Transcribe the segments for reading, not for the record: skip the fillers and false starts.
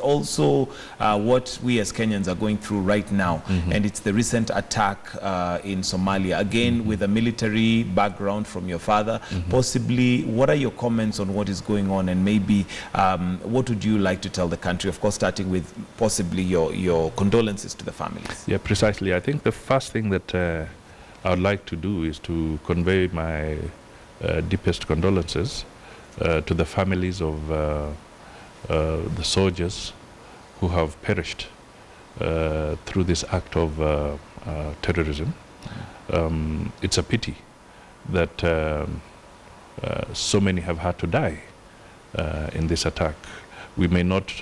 Also, what we as Kenyans are going through right now, and it's the recent attack in Somalia, again with a military background from your father. Possibly, what are your comments on what is going on, and maybe what would you like to tell the country? Of course, starting with possibly your condolences to the families. Yeah, precisely. I think the first thing that I would like to do is to convey my deepest condolences to the families of the soldiers who have perished through this act of terrorism. It's a pity that so many have had to die in this attack. We may not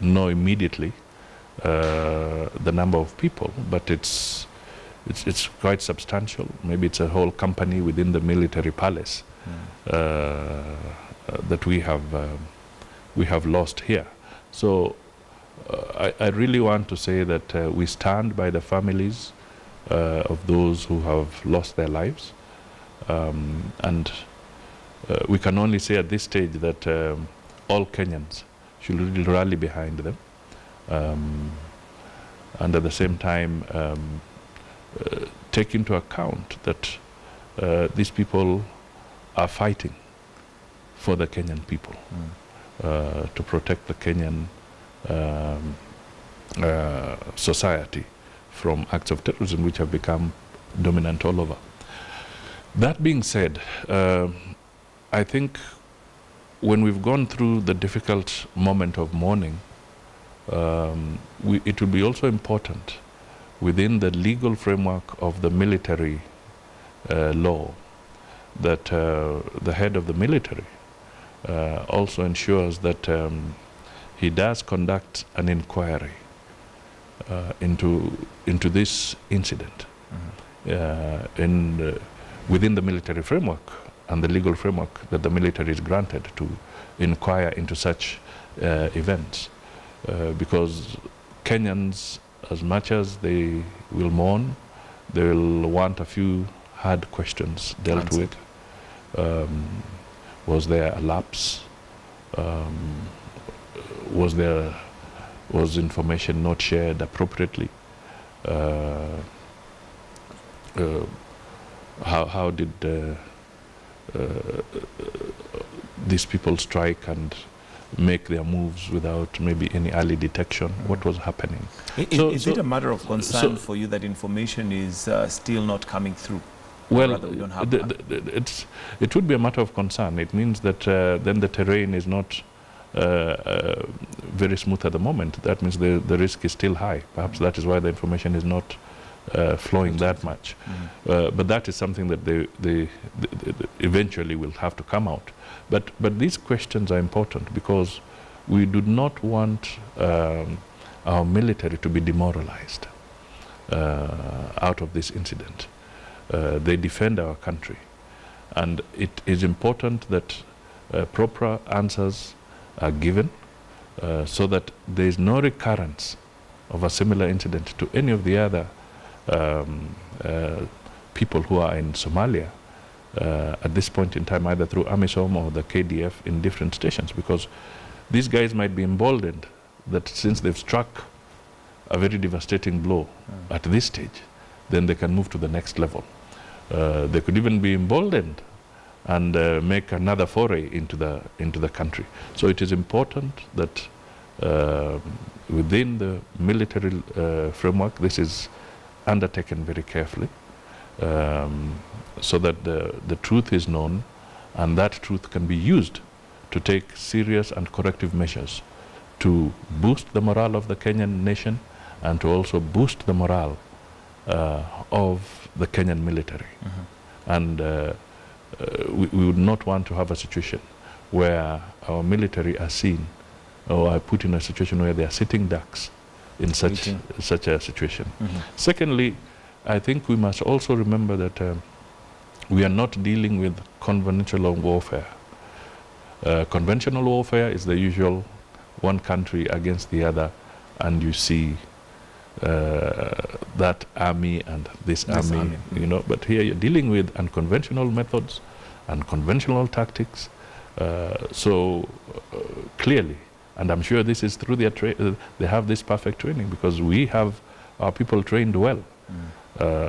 know immediately the number of people, but it's quite substantial. Maybe it's a whole company within the military palace that we have lost here. So I really want to say that we stand by the families of those who have lost their lives, and we can only say at this stage that all Kenyans should really rally behind them, and at the same time take into account that these people are fighting for the Kenyan people, to protect the Kenyan society from acts of terrorism which have become dominant all over. That being said, I think when we've gone through the difficult moment of mourning, it will be also important within the legal framework of the military law that the head of the military also ensures that he does conduct an inquiry into this incident within the military framework and the legal framework that the military is granted to inquire into such events, because Kenyans, as much as they will mourn, they will want a few hard questions dealt with. Was there a lapse? Was information not shared appropriately? How did these people strike and make their moves without maybe any early detection? What was happening? Is it a matter of concern for you that information is still not coming through? Well, it would be a matter of concern. It means that then the terrain is not very smooth at the moment. That means the risk is still high. Perhaps that is why the information is not flowing that much. But that is something that they eventually will have to come out. But these questions are important because we do not want our military to be demoralized out of this incident. They defend our country, and it is important that proper answers are given so that there is no recurrence of a similar incident to any of the other people who are in Somalia at this point in time, either through AMISOM or the KDF in different stations, because these guys might be emboldened that since they've struck a very devastating blow at this stage, then they can move to the next level. They could even be emboldened and make another foray into the country. So it is important that within the military framework, this is undertaken very carefully, so that the truth is known, and that truth can be used to take serious and corrective measures to boost the morale of the Kenyan nation and to also boost the morale of the Kenyan military. And we would not want to have a situation where our military are seen or are put in a situation where they are sitting ducks in such a situation. Secondly, I think we must also remember that we are not dealing with conventional warfare. Conventional warfare is the usual one country against the other, and you see that army and this army, you know. But here you're dealing with unconventional methods, unconventional tactics. So clearly, And I'm sure this is through their they have this perfect training, because we have our people trained well.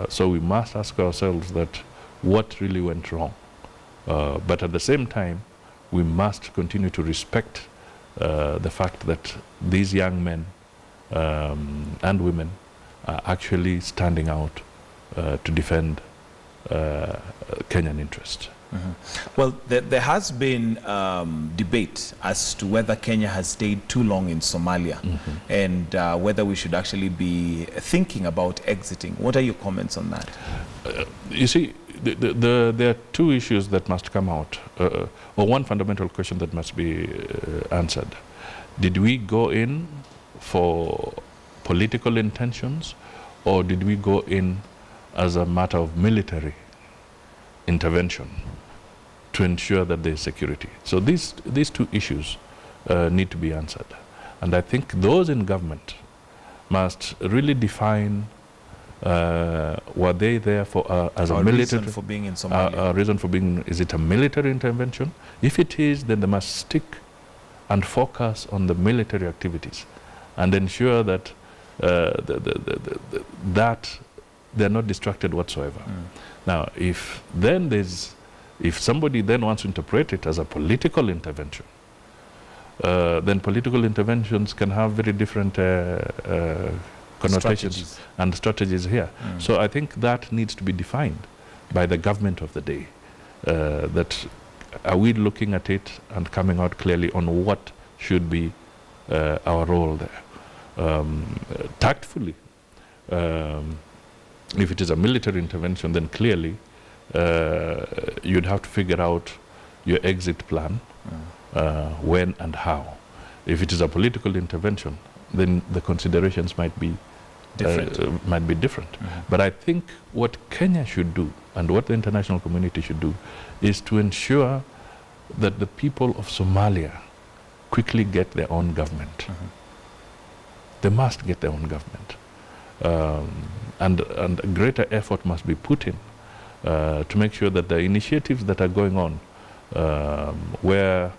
So we must ask ourselves that what really went wrong. But at the same time, we must continue to respect the fact that these young men and women are actually standing out to defend Kenyan interests. Well, there has been debate as to whether Kenya has stayed too long in Somalia and whether we should actually be thinking about exiting. What are your comments on that? You see, there are two issues that must come out, or one fundamental question that must be answered. Did we go in for political intentions, or did we go in as a matter of military intervention to ensure that there is security? So these two issues need to be answered. And I think those in government must really define, were they there for as a military reason for being in Somalia? Reason for being, is it a military intervention? If it is, then they must stick and focus on the military activities and ensure that that they're not distracted whatsoever. Now, if somebody then wants to interpret it as a political intervention, then political interventions can have very different connotations and strategies here. So I think that needs to be defined by the government of the day. That are we looking at it and coming out clearly on what should be our role there? Tactfully, if it is a military intervention, then clearly you'd have to figure out your exit plan, when and how. If it is a political intervention, then the considerations might be different. But I think what Kenya should do, and what the international community should do, is to ensure that the people of Somalia quickly get their own government. They must get their own government. And a greater effort must be put in to make sure that the initiatives that are going on, where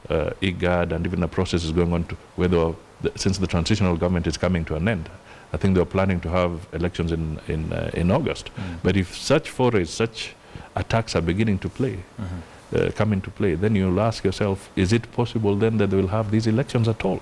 IGAD and even the process is going on to whether since the transitional government is coming to an end, I think they're planning to have elections in August. But if such forays, such attacks are beginning to come into play, then you'll ask yourself, is it possible then that they will have these elections at all?